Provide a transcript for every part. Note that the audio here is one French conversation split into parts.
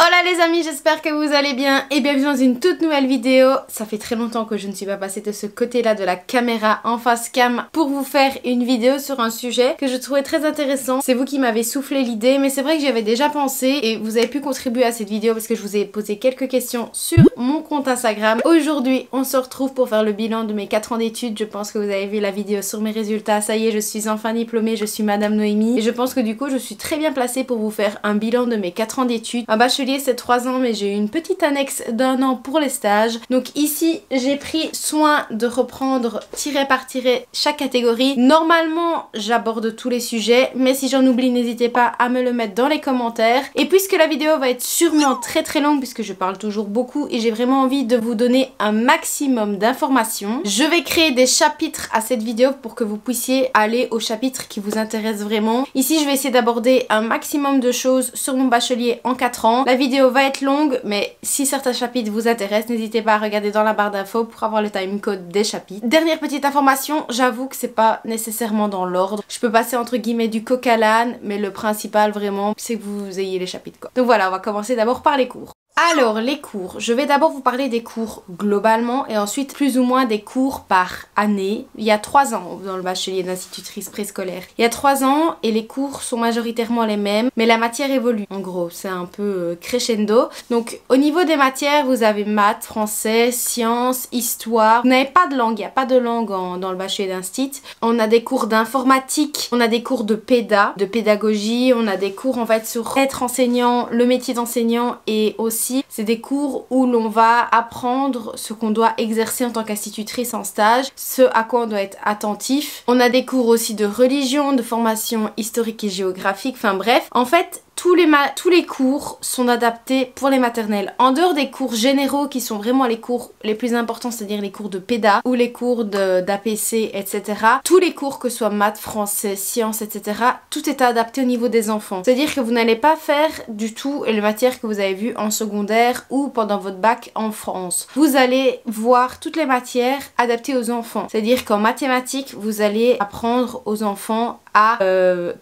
Hola les amis, j'espère que vous allez bien et bienvenue dans une toute nouvelle vidéo. Ça fait très longtemps que je ne suis pas passée de ce côté-là de la caméra en face cam pour vous faire une vidéo sur un sujet que je trouvais très intéressant. C'est vous qui m'avez soufflé l'idée, mais c'est vrai que j'y avais déjà pensé et vous avez pu contribuer à cette vidéo parce que je vous ai posé quelques questions sur mon compte Instagram. Aujourd'hui, on se retrouve pour faire le bilan de mes 4 ans d'études. Je pense que vous avez vu la vidéo sur mes résultats. Ça y est, je suis enfin diplômée, je suis Madame Noémie et je pense que du coup, je suis très bien placée pour vous faire un bilan de mes 4 ans d'études. Un bachelier c'est 3 ans, mais j'ai eu une petite annexe d'1 an pour les stages. Donc ici j'ai pris soin de reprendre tiré par tiré chaque catégorie. Normalement j'aborde tous les sujets, mais si j'en oublie n'hésitez pas à me le mettre dans les commentaires. Et puisque la vidéo va être sûrement très longue, puisque je parle toujours beaucoup et j'ai vraiment envie de vous donner un maximum d'informations, je vais créer des chapitres à cette vidéo pour que vous puissiez aller au chapitre qui vous intéresse vraiment. Ici je vais essayer d'aborder un maximum de choses sur mon bachelier en 4 ans. La vidéo va être longue, mais si certains chapitres vous intéressent, n'hésitez pas à regarder dans la barre d'infos pour avoir le timecode des chapitres. Dernière petite information, j'avoue que c'est pas nécessairement dans l'ordre. Je peux passer entre guillemets du coq à l'âne, mais le principal vraiment, c'est que vous ayez les chapitres quoi. Donc voilà, on va commencer d'abord par les cours. Alors les cours, je vais d'abord vous parler des cours globalement et ensuite plus ou moins des cours par année. Il y a 3 ans dans le bachelier d'institutrice préscolaire. Il y a 3 ans et les cours sont majoritairement les mêmes, mais la matière évolue. En gros, c'est un peu crescendo. Donc au niveau des matières, vous avez maths, français, sciences, histoire. Vous n'avez pas de langue, il n'y a pas de langue dans le bachelier d'instit. On a des cours d'informatique, on a des cours de pédagogie, on a des cours en fait sur être enseignant, le métier d'enseignant et aussi c'est des cours où l'on va apprendre ce qu'on doit exercer en tant qu'institutrice en stage, ce à quoi on doit être attentif. On a des cours aussi de religion, de formation historique et géographique, enfin bref. En fait, tous les cours sont adaptés pour les maternelles. En dehors des cours généraux qui sont vraiment les cours les plus importants, c'est-à-dire les cours de péda ou les cours d'APC, etc. Tous les cours, que ce soit maths, français, sciences, etc. Tout est adapté au niveau des enfants. C'est-à-dire que vous n'allez pas faire du tout les matières que vous avez vues en secondaire ou pendant votre bac en France. Vous allez voir toutes les matières adaptées aux enfants. C'est-à-dire qu'en mathématiques, vous allez apprendre aux enfants à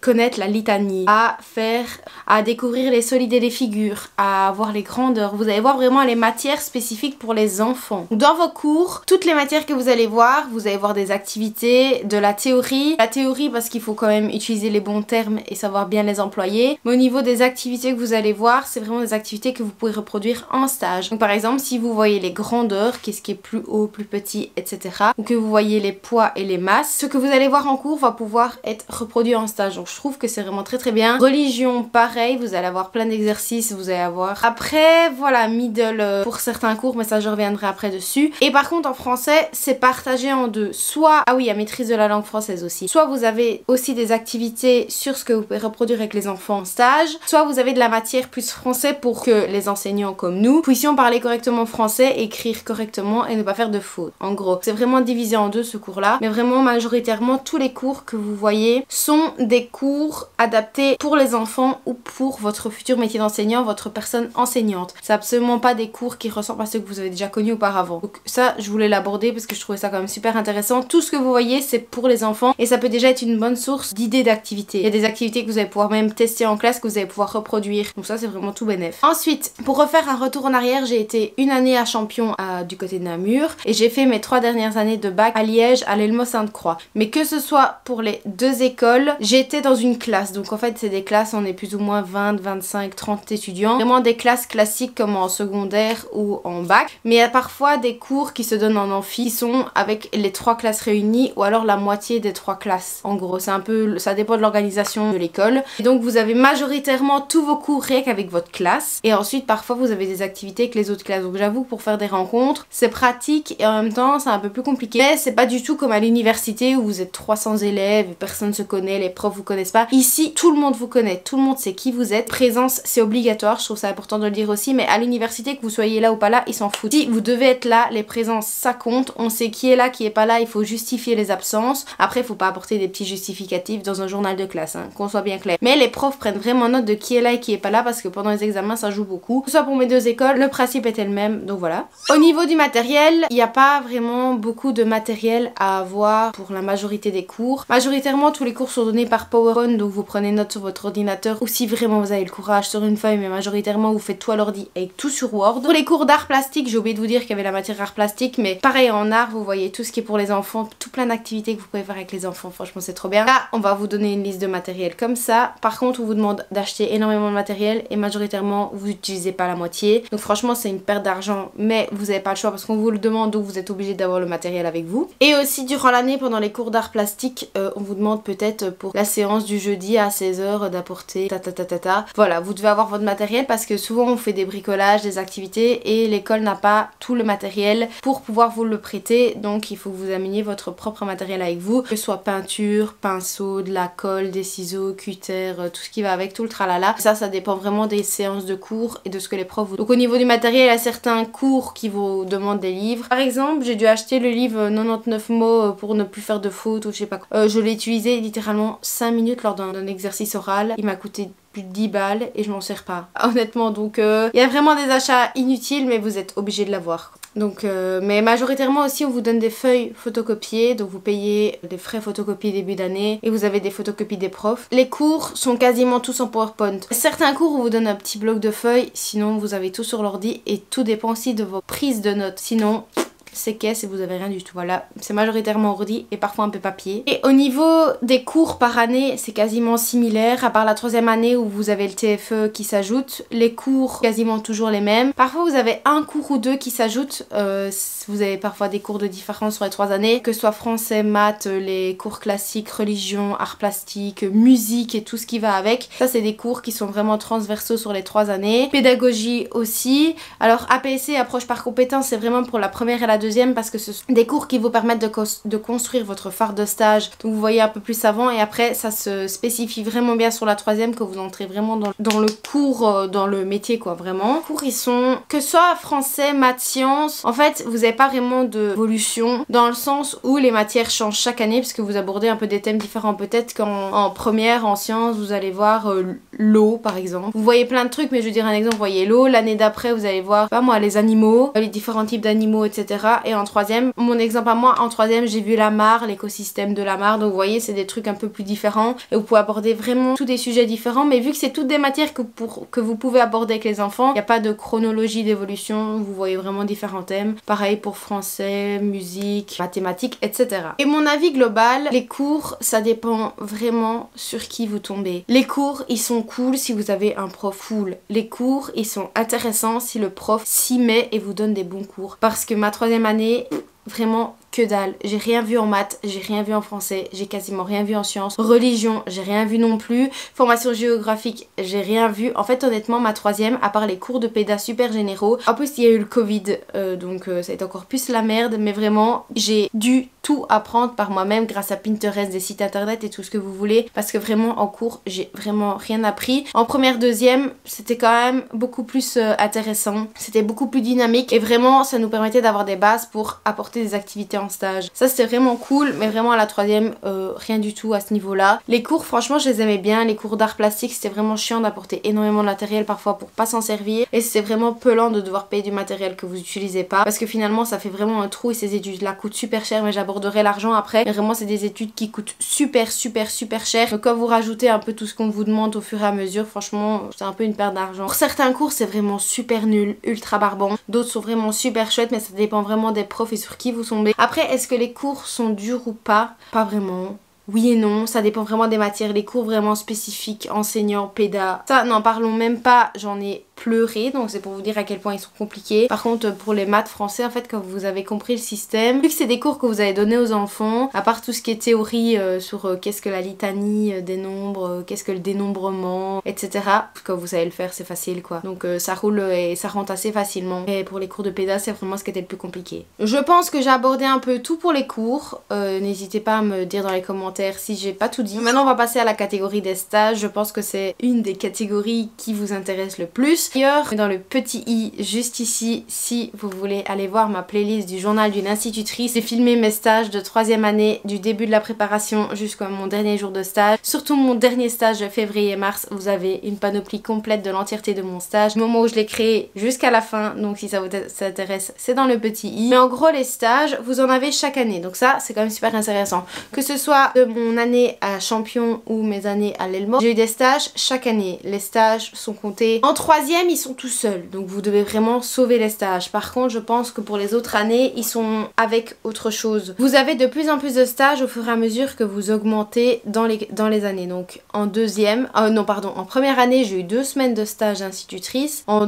connaître la litanie, à découvrir les solides et les figures, à voir les grandeurs. Vous allez voir vraiment les matières spécifiques pour les enfants. Dans vos cours, toutes les matières que vous allez voir des activités, de la théorie. La théorie parce qu'il faut quand même utiliser les bons termes et savoir bien les employer. Mais au niveau des activités que vous allez voir, c'est vraiment des activités que vous pouvez reproduire en stage. Donc par exemple, si vous voyez les grandeurs, qu'est-ce qui est plus haut, plus petit, etc. Ou que vous voyez les poids et les masses, ce que vous allez voir en cours va pouvoir être reproduit en stage. Donc je trouve que c'est vraiment très bien. Religion, pareil, vous allez avoir plein d'exercices, vous allez avoir... Après, voilà, middle pour certains cours, mais ça je reviendrai après dessus. Et par contre en français, c'est partagé en deux. Soit, ah oui, il y a maîtrise de la langue française aussi. Soit vous avez aussi des activités sur ce que vous pouvez reproduire avec les enfants en stage. Soit vous avez de la matière plus français pour que les enseignants comme nous puissions parler correctement français, écrire correctement et ne pas faire de fautes. En gros, c'est vraiment divisé en deux ce cours-là. Mais vraiment majoritairement, tous les cours que vous voyez sont des cours adaptés pour les enfants ou pour votre futur métier d'enseignant, votre personne enseignante. C'est absolument pas des cours qui ressemblent à ceux que vous avez déjà connus auparavant. Donc ça, je voulais l'aborder parce que je trouvais ça quand même super intéressant. Tout ce que vous voyez, c'est pour les enfants et ça peut déjà être une bonne source d'idées d'activités. Il y a des activités que vous allez pouvoir même tester en classe, que vous allez pouvoir reproduire. Donc ça, c'est vraiment tout bénef. Ensuite, pour refaire un retour en arrière, j'ai été une année à Champion du côté de Namur et j'ai fait mes 3 dernières années de bac à Liège, à l'Elmo Sainte-Croix. Mais que ce soit pour les 2 écoles, j'étais dans une classe. Donc en fait, c'est des classes, on est plus ou moins 20, 25, 30 étudiants. Vraiment des classes classiques comme en secondaire ou en bac. Mais il y a parfois des cours qui se donnent en amphi qui sont avec les 3 classes réunies ou alors la moitié des 3 classes. En gros, c'est un peu, ça dépend de l'organisation de l'école. Et donc vous avez majoritairement tous vos cours rien qu'avec votre classe. Et ensuite, parfois, vous avez des activités avec les autres classes. Donc j'avoue que pour faire des rencontres, c'est pratique et en même temps, c'est un peu plus compliqué. Mais c'est pas du tout comme à l'université où vous êtes 300 élèves et personne se connaît, les profs vous connaissent pas. Ici, tout le monde vous connaît, tout le monde sait qui vous êtes. Présence, c'est obligatoire, je trouve ça important de le dire aussi, mais à l'université, que vous soyez là ou pas là, ils s'en foutent. Si vous devez être là, les présences, ça compte. On sait qui est là, qui est pas là, il faut justifier les absences. Après, il faut pas apporter des petits justificatifs dans un journal de classe, hein, qu'on soit bien clair. Mais les profs prennent vraiment note de qui est là et qui est pas là parce que pendant les examens, ça joue beaucoup. Que ce soit pour mes 2 écoles, le principe était le même, donc voilà. Au niveau du matériel, il n'y a pas vraiment beaucoup de matériel à avoir pour la majorité des cours. Majoritairement, tous les cours sont donnés par PowerPoint, donc vous prenez note sur votre ordinateur ou si vraiment vous avez le courage sur une feuille, mais majoritairement vous faites tout à l'ordi avec tout sur Word. Pour les cours d'art plastique, j'ai oublié de vous dire qu'il y avait la matière art plastique, mais pareil en art, vous voyez tout ce qui est pour les enfants, tout plein d'activités que vous pouvez faire avec les enfants, franchement c'est trop bien. Là, on va vous donner une liste de matériel comme ça. Par contre, on vous demande d'acheter énormément de matériel et majoritairement vous n'utilisez pas la moitié. Donc franchement, c'est une perte d'argent, mais vous n'avez pas le choix parce qu'on vous le demande, donc vous êtes obligé d'avoir le matériel avec vous. Et aussi durant l'année, pendant les cours d'art plastique, on vous demande peut-être pour la séance du jeudi à 16h d'apporter Voilà, vous devez avoir votre matériel parce que souvent on fait des bricolages, des activités et l'école n'a pas tout le matériel pour pouvoir vous le prêter. Donc il faut que vous ameniez votre propre matériel avec vous, que ce soit peinture, pinceau, de la colle, des ciseaux, cutter, tout ce qui va avec, tout le tralala. Ça dépend vraiment des séances de cours et de ce que les profs vous... Donc au niveau du matériel, il y a certains cours qui vous demandent des livres. Par exemple, j'ai dû acheter le livre 99 mots pour ne plus faire de fautes ou je sais pas quoi. Je l'ai utilisé littéralement 5 minutes lors d'un exercice oral. Il m'a coûté plus de 10 balles et je m'en sers pas. Honnêtement, donc il y a vraiment des achats inutiles, mais vous êtes obligé de l'avoir. Donc, mais majoritairement aussi on vous donne des feuilles photocopiées, donc vous payez des frais photocopie début d'année et vous avez des photocopies des profs. Les cours sont quasiment tous en PowerPoint. Certains cours on vous donne un petit bloc de feuilles, sinon vous avez tout sur l'ordi et tout dépend aussi de vos prises de notes. Sinon c'est caisse et vous avez rien du tout. Voilà, c'est majoritairement ordi et parfois un peu papier. Et au niveau des cours par année, c'est quasiment similaire, à part la 3e année où vous avez le TFE qui s'ajoute. Les cours, quasiment toujours les mêmes. Parfois vous avez un cours ou deux qui s'ajoutent. Vous avez parfois des cours de différence sur les 3 années, que ce soit français, maths, les cours classiques, religion, art plastique, musique et tout ce qui va avec. Ça c'est des cours qui sont vraiment transversaux sur les 3 années. Pédagogie aussi. Alors APC, approche par compétence, c'est vraiment pour la première et la deuxième parce que ce sont des cours qui vous permettent de construire votre phare de stage. Donc vous voyez un peu plus avant et après ça se spécifie vraiment bien sur la 3e que vous entrez vraiment dans le cours, dans le métier quoi, vraiment. Les cours ils sont, que ce soit français, maths, sciences, en fait vous n'avez pas vraiment d'évolution dans le sens où les matières changent chaque année parce que vous abordez un peu des thèmes différents. Peut-être qu'en première, en sciences, vous allez voir l'eau par exemple. Vous voyez plein de trucs, mais je veux dire un exemple, vous voyez l'eau, l'année d'après vous allez voir, pas moi, les animaux, les différents types d'animaux, etc. Et en 3e, mon exemple à moi, en 3e j'ai vu la mare, l'écosystème de la mare, donc vous voyez c'est des trucs un peu plus différents et vous pouvez aborder vraiment tous des sujets différents, mais vu que c'est toutes des matières que vous pouvez aborder avec les enfants, il n'y a pas de chronologie d'évolution, vous voyez vraiment différents thèmes. Pareil pour français, musique, mathématiques, etc. Et mon avis global, les cours ça dépend vraiment sur qui vous tombez. Les cours ils sont cool si vous avez un prof cool, les cours ils sont intéressants si le prof s'y met et vous donne des bons cours, parce que ma 3e année, vraiment que dalle. J'ai rien vu en maths, j'ai rien vu en français, j'ai quasiment rien vu en sciences. Religion, j'ai rien vu non plus. Formation géographique, j'ai rien vu. En fait, honnêtement, ma 3e, à part les cours de pédas super généraux, en plus il y a eu le Covid, donc ça a été encore plus la merde, mais vraiment, j'ai dû tout apprendre par moi-même grâce à Pinterest, des sites internet et tout ce que vous voulez, parce que vraiment en cours, j'ai vraiment rien appris. En première, 2e, c'était quand même beaucoup plus intéressant, c'était beaucoup plus dynamique et vraiment, ça nous permettait d'avoir des bases pour apporter des activités en stage. Ça c'était vraiment cool, mais vraiment à la 3e, rien du tout à ce niveau-là. Les cours, franchement, je les aimais bien. Les cours d'art plastique, c'était vraiment chiant d'apporter énormément de matériel parfois pour pas s'en servir. Et c'est vraiment pelant de devoir payer du matériel que vous utilisez pas. Parce que finalement, ça fait vraiment un trou et ces études-là coûtent super cher, mais j'aborderai l'argent après. Mais vraiment, c'est des études qui coûtent super cher. Donc quand vous rajoutez un peu tout ce qu'on vous demande au fur et à mesure, franchement, c'est un peu une perte d'argent. Pour certains cours, c'est vraiment super nul, ultra barbant. D'autres sont vraiment super chouettes, mais ça dépend vraiment des profs et sur qui vous tombez. Après, est-ce que les cours sont durs ou pas? Pas vraiment. Oui et non, ça dépend vraiment des matières. Les cours vraiment spécifiques, enseignants, pédas, ça n'en parlons même pas, j'en ai pleuré, donc c'est pour vous dire à quel point ils sont compliqués. Par contre pour les maths français, en fait, quand vous avez compris le système, vu que c'est des cours que vous avez donnés aux enfants, à part tout ce qui est théorie sur qu'est-ce que la litanie des nombres, qu'est-ce que le dénombrement, etc. Quand vous savez le faire, c'est facile quoi. Donc ça roule et ça rentre assez facilement. Et pour les cours de pédas, c'est vraiment ce qui était le plus compliqué. Je pense que j'ai abordé un peu tout pour les cours. N'hésitez pas à me dire dans les commentaires si j'ai pas tout dit. Maintenant on va passer à la catégorie des stages. Je pense que c'est une des catégories qui vous intéresse le plus. plus. D'ailleurs, dans le petit i juste ici, si vous voulez aller voir ma playlist du journal d'une institutrice, j'ai filmé mes stages de 3e année du début de la préparation jusqu'à mon dernier jour de stage. Surtout mon dernier stage de février-mars, vous avez une panoplie complète de l'entièreté de mon stage, du moment où je l'ai créé jusqu'à la fin, donc si ça vous intéresse, c'est dans le petit i. Mais en gros, les stages, vous en avez chaque année, donc ça, c'est quand même super intéressant. Que ce soit de mon année à Champion ou mes années à l'Elmo, j'ai eu des stages chaque année. Les stages sont comptés. En 3e, ils sont tout seuls, donc vous devez vraiment sauver les stages. Par contre, je pense que pour les autres années, ils sont avec autre chose. Vous avez de plus en plus de stages au fur et à mesure que vous augmentez dans les années. Donc en en première année, j'ai eu 2 semaines de stage d'institutrice. En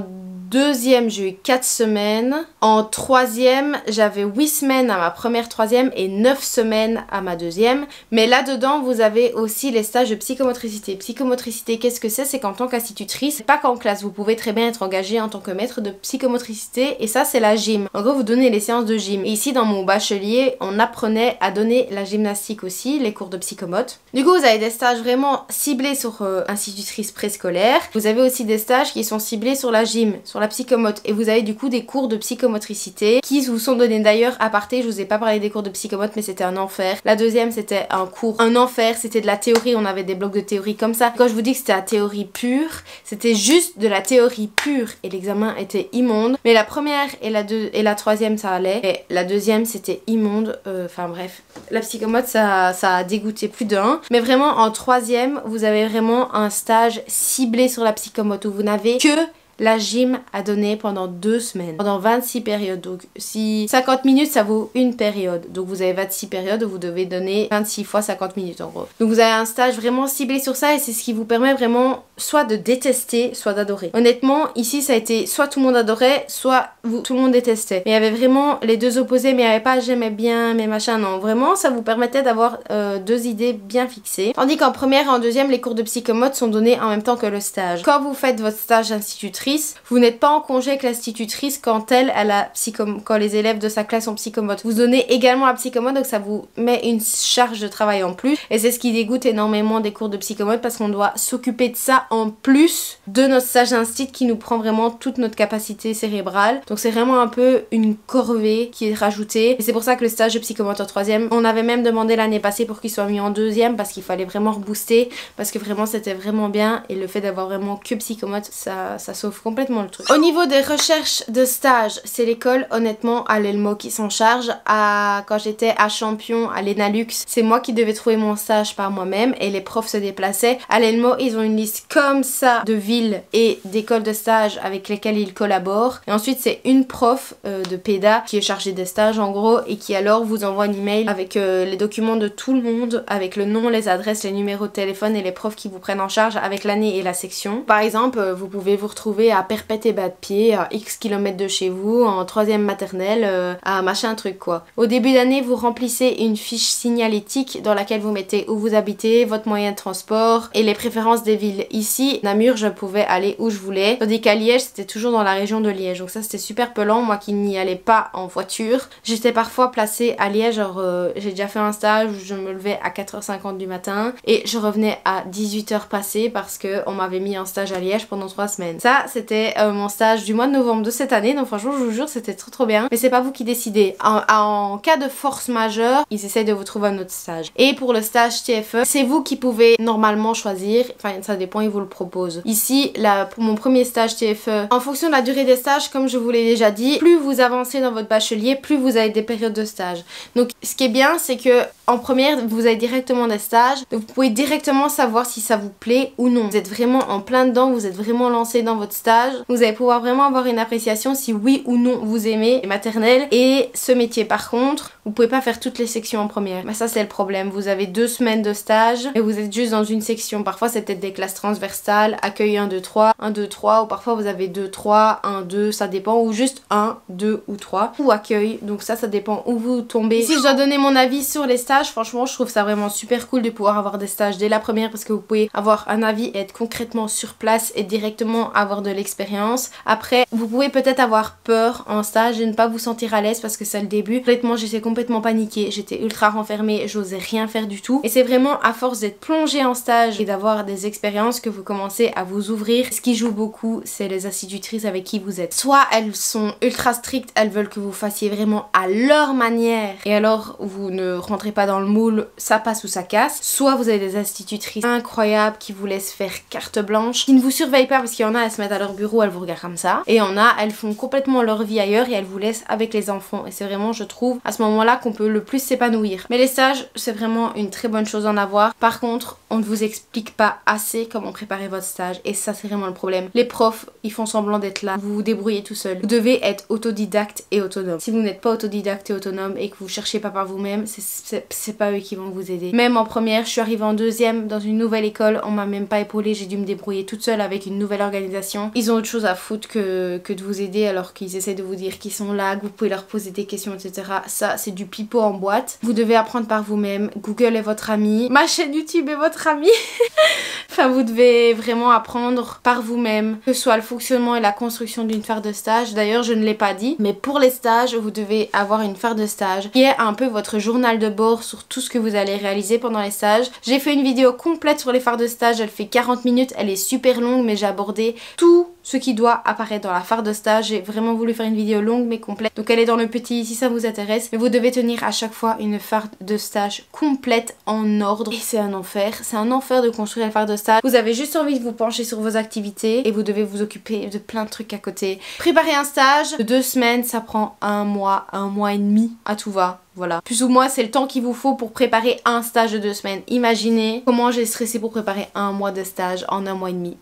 2e, j'ai eu 4 semaines. En 3e, j'avais 8 semaines à ma première 3e et 9 semaines à ma 2e. Mais là-dedans, vous avez aussi les stages de psychomotricité. Psychomotricité, qu'est-ce que c'est? C'est qu'en tant qu'institutrice, pas qu'en classe, vous pouvez très bien être engagé en tant que maître de psychomotricité et ça, c'est la gym. En gros, vous donnez les séances de gym. Et ici, dans mon bachelier, on apprenait à donner la gymnastique aussi, les cours de psychomote. Du coup, vous avez des stages vraiment ciblés sur institutrice préscolaire. Vous avez aussi des stages qui sont ciblés sur la gym, sur la psychomote. Et vous avez du coup des cours de psychomotricité qui vous sont donnés d'ailleurs à parté. Je vous ai pas parlé des cours de psychomote, mais c'était un enfer. La 2e, c'était un enfer. C'était de la théorie. On avait des blocs de théorie comme ça. Quand je vous dis que c'était la théorie pure, c'était juste de la théorie pure. Et l'examen était immonde. Mais la première et la 3e, ça allait. Et la 2e, c'était immonde. Enfin bref. La psychomote, ça a dégoûté plus d'un. Mais vraiment, en 3e, vous avez vraiment un stage ciblé sur la psychomote où vous n'avez que la gym a donné pendant 2 semaines, pendant 26 périodes. Donc si 50 minutes ça vaut une période, donc vous avez 26 périodes où vous devez donner 26 fois 50 minutes en gros. Donc vous avez un stage vraiment ciblé sur ça et c'est ce qui vous permet vraiment soit de détester, soit d'adorer. Honnêtement ici ça a été soit tout le monde adorait, soit tout le monde détestait. Mais il y avait vraiment les deux opposés, mais il n'y avait pas j'aimais bien mais machin, non. Vraiment ça vous permettait d'avoir 2 idées bien fixées. Tandis qu'en première et en 2e les cours de psychomote sont donnés en même temps que le stage. Quand vous faites votre stage d'institutrice, vous n'êtes pas en congé avec l'institutrice quand quand les élèves de sa classe sont psychomote. Vous donnez également la psychomote, donc ça vous met une charge de travail en plus. Et c'est ce qui dégoûte énormément des cours de psychomote parce qu'on doit s'occuper de ça en plus de notre stage d'instit qui nous prend vraiment toute notre capacité cérébrale. Donc c'est vraiment un peu une corvée qui est rajoutée. Et c'est pour ça que le stage de psychomote en 3e, on avait même demandé l'année passée pour qu'il soit mis en 2e parce qu'il fallait vraiment rebooster parce que vraiment c'était vraiment bien et le fait d'avoir vraiment que psychomote, ça sauve complètement le truc. Au niveau des recherches de stage, c'est l'école honnêtement à l'Elmo qui s'en charge. Quand j'étais à Champion, à l'Enalux, c'est moi qui devais trouver mon stage par moi-même et les profs se déplaçaient. À l'Elmo, ils ont une liste comme ça de villes et d'écoles de stage avec lesquelles ils collaborent. Et ensuite, c'est une prof de PEDA qui est chargée des stages en gros et qui alors vous envoie un email avec les documents de tout le monde, avec le nom, les adresses, les numéros de téléphone et les profs qui vous prennent en charge avec l'année et la section. Par exemple, vous pouvez vous retrouver à Perpète et Bas-de-Pied, à X kilomètres de chez vous, en 3e maternelle, à machin truc quoi. Au début d'année, vous remplissez une fiche signalétique dans laquelle vous mettez où vous habitez, votre moyen de transport et les préférences des villes. Ici, Namur, je pouvais aller où je voulais, tandis qu'à Liège, c'était toujours dans la région de Liège. Donc ça, c'était super pelant, moi qui n'y allais pas en voiture. J'étais parfois placée à Liège, genre j'ai déjà fait un stage où je me levais à 4h50 du matin et je revenais à 18h passées parce qu'on m'avait mis en stage à Liège pendant 3 semaines. Ça, c'était mon stage du mois de novembre de cette année, donc franchement je vous jure c'était trop bien, mais c'est pas vous qui décidez. En cas de force majeure, ils essayent de vous trouver un autre stage. Et pour le stage TFE, c'est vous qui pouvez normalement choisir, enfin ça dépend, ils vous le proposent. Ici, pour mon premier stage TFE, en fonction de la durée des stages, comme je vous l'ai déjà dit, plus vous avancez dans votre bachelier, plus vous avez des périodes de stage. Donc ce qui est bien, c'est que en première, vous avez directement des stages, donc vous pouvez directement savoir si ça vous plaît ou non. Vous êtes vraiment en plein dedans, vous êtes vraiment lancé dans votre stage, vous allez pouvoir vraiment avoir une appréciation si oui ou non vous aimez les maternelles et ce métier. Par contre, vous pouvez pas faire toutes les sections en première. Mais ça c'est le problème, vous avez 2 semaines de stage et vous êtes juste dans une section. Parfois c'est peut-être des classes transversales, accueil 1, 2, 3, 1, 2, 3 ou parfois vous avez 2, 3, 1, 2, ça dépend, ou juste 1, 2 ou 3 ou accueil, donc ça dépend où vous tombez. Si je dois donner mon avis sur les stages, franchement je trouve ça vraiment super cool de pouvoir avoir des stages dès la première parce que vous pouvez avoir un avis et être concrètement sur place et directement avoir de l'expérience. Après vous pouvez peut-être avoir peur en stage et ne pas vous sentir à l'aise parce que c'est le début. Honnêtement j'étais complètement paniquée, j'étais ultra renfermée, j'osais rien faire du tout et c'est vraiment à force d'être plongée en stage et d'avoir des expériences que que vous commencez à vous ouvrir, ce qui joue beaucoup, c'est les institutrices avec qui vous êtes. Soit elles sont ultra strictes, elles veulent que vous fassiez vraiment à leur manière et alors vous ne rentrez pas dans le moule, ça passe ou ça casse. Soit vous avez des institutrices incroyables qui vous laissent faire carte blanche, qui ne vous surveillent pas parce qu'il y en a, elles se mettent à leur bureau, elles vous regardent comme ça. Et il y en a, elles font complètement leur vie ailleurs et elles vous laissent avec les enfants. Et c'est vraiment, je trouve, à ce moment-là qu'on peut le plus s'épanouir. Mais les stages, c'est vraiment une très bonne chose d'en avoir. Par contre, on ne vous explique pas assez comment préparer votre stage et ça c'est vraiment le problème. Les profs, ils font semblant d'être là, vous vous débrouillez tout seul. Vous devez être autodidacte et autonome. Si vous n'êtes pas autodidacte et autonome et que vous cherchez pas par vous-même, c'est pas eux qui vont vous aider. Même en première, je suis arrivée en deuxième dans une nouvelle école, on m'a même pas épaulée, j'ai dû me débrouiller toute seule avec une nouvelle organisation. Ils ont autre chose à foutre que de vous aider alors qu'ils essaient de vous dire qu'ils sont là, que vous pouvez leur poser des questions, etc. Ça, c'est du pipeau en boîte. Vous devez apprendre par vous-même. Google est votre ami. Ma chaîne YouTube est votre ami. Enfin, vous devez vraiment apprendre par vous-même, que ce soit le fonctionnement et la construction d'une phare de stage. D'ailleurs, je ne l'ai pas dit, mais pour les stages, vous devez avoir une phare de stage qui est un peu votre journal de bord sur tout ce que vous allez réaliser pendant les stages. J'ai fait une vidéo complète sur les phares de stage, elle fait 40 minutes, elle est super longue, mais j'ai abordé tout ce qui doit apparaître dans la phare de stage. J'ai vraiment voulu faire une vidéo longue mais complète, donc elle est dans le petit si ça vous intéresse. Mais vous devez tenir à chaque fois une phare de stage complète en ordre et c'est un enfer de construire la phare de stage. Vous avez juste envie de vous pencher sur vos activités et vous devez vous occuper de plein de trucs à côté. Préparer un stage de 2 semaines, ça prend un mois et demi à tout va. Voilà. Plus ou moins, c'est le temps qu'il vous faut pour préparer un stage de 2 semaines. Imaginez comment j'ai stressé pour préparer un mois de stage en un mois et demi.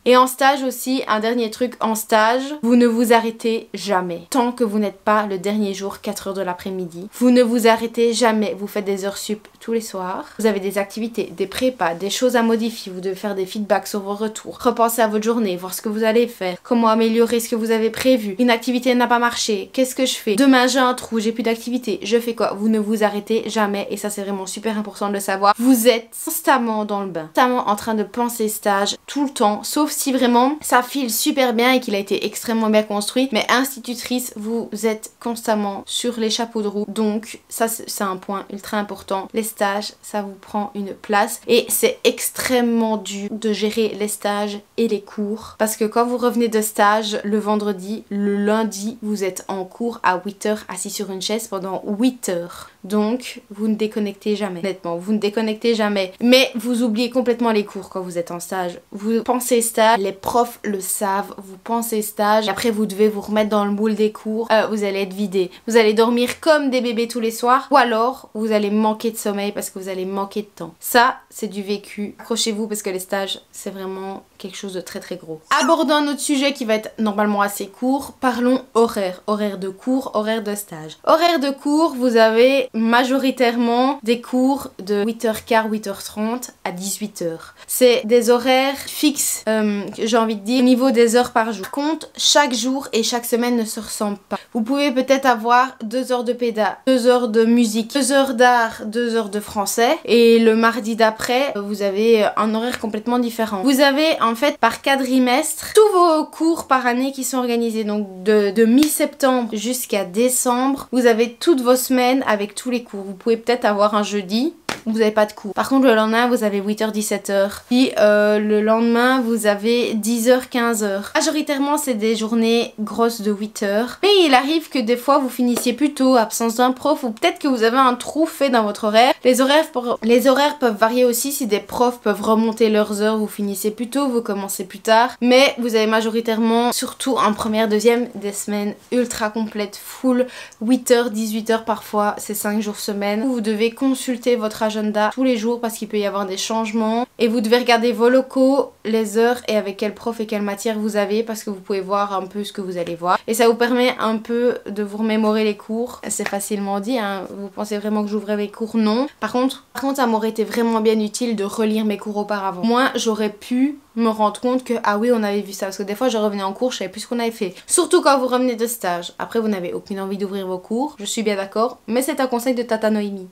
Et en stage aussi, un dernier truc, en stage, vous ne vous arrêtez jamais. Tant que vous n'êtes pas le dernier jour, 4 h de l'après-midi. Vous ne vous arrêtez jamais. Vous faites des heures sup tous les soirs. Vous avez des activités, des prépas, des choses à modifier. Vous devez faire des feedbacks sur vos retours. Repenser à votre journée, voir ce que vous allez faire. Comment améliorer ce que vous avez prévu. Une activité n'a pas marché. Qu'est-ce que je fais? Demain j'ai un trou, j'ai plus d'activité. Je fais quoi? Vous ne vous arrêtez jamais. Et ça c'est vraiment super important de le savoir. Vous êtes constamment dans le bain. Constamment en train de penser stage tout le temps. Sauf si vraiment ça file super bien et qu'il a été extrêmement bien construit, mais institutrice, vous êtes constamment sur les chapeaux de roue, donc ça c'est un point ultra important. Les stages, ça vous prend une place et c'est extrêmement dur de gérer les stages et les cours parce que quand vous revenez de stage le vendredi, le lundi vous êtes en cours à 8 h assis sur une chaise pendant 8 heures. Donc vous ne déconnectez jamais, honnêtement, vous ne déconnectez jamais. Mais vous oubliez complètement les cours quand vous êtes en stage. Vous pensez stage, les profs le savent, vous pensez stage, et après vous devez vous remettre dans le moule des cours, vous allez être vidé. Vous allez dormir comme des bébés tous les soirs, ou alors vous allez manquer de sommeil parce que vous allez manquer de temps. Ça, c'est du vécu. Accrochez-vous parce que les stages, c'est vraiment quelque chose de très très gros. Abordons un autre sujet qui va être normalement assez court. Parlons horaire. Horaire de cours, horaire de stage. Horaire de cours, vous avez majoritairement des cours de 8h15, 8h30 à 18h. C'est des horaires fixes, j'ai envie de dire, au niveau des heures par jour. Compte, chaque jour et chaque semaine ne se ressemblent pas. Vous pouvez peut-être avoir 2 heures de péda, 2 heures de musique, 2 heures d'art, 2 heures de français et le mardi d'après, vous avez un horaire complètement différent. Vous avez en fait par quadrimestre tous vos cours par année qui sont organisés. Donc de mi-septembre jusqu'à décembre, vous avez toutes vos semaines avec tous les cours. Vous pouvez peut-être avoir un jeudi où vous n'avez pas de cours. Par contre le lendemain vous avez 8h 17h. Puis le lendemain vous avez 10h 15h. Majoritairement c'est des journées grosses de 8h. Mais il arrive que des fois vous finissiez plus tôt, absence d'un prof, ou peut-être que vous avez un trou fait dans votre horaire. Les horaires peuvent varier aussi. Si des profs peuvent remonter leurs heures, vous finissez plus tôt, vous commencez plus tard. Mais vous avez majoritairement, surtout en première, deuxième, des semaines ultra complètes, full 8h, 18h parfois, c'est 5 jours semaine. Vous devez consulter votre agenda tous les jours parce qu'il peut y avoir des changements et vous devez regarder vos locaux, les heures et avec quel prof et quelle matière vous avez parce que vous pouvez voir un peu ce que vous allez voir et ça vous permet un peu de vous remémorer les cours. C'est facilement dit, hein. Vous pensez vraiment que j'ouvrais mes cours? Non. Par contre ça m'aurait été vraiment bien utile de relire mes cours auparavant. Moi j'aurais pu me rendre compte que ah oui on avait vu ça parce que des fois je revenais en cours, je savais plus ce qu'on avait fait. Surtout quand vous revenez de stage. Après vous n'avez aucune envie d'ouvrir vos cours, je suis bien d'accord, mais c'est un conseil de Tata Noémie.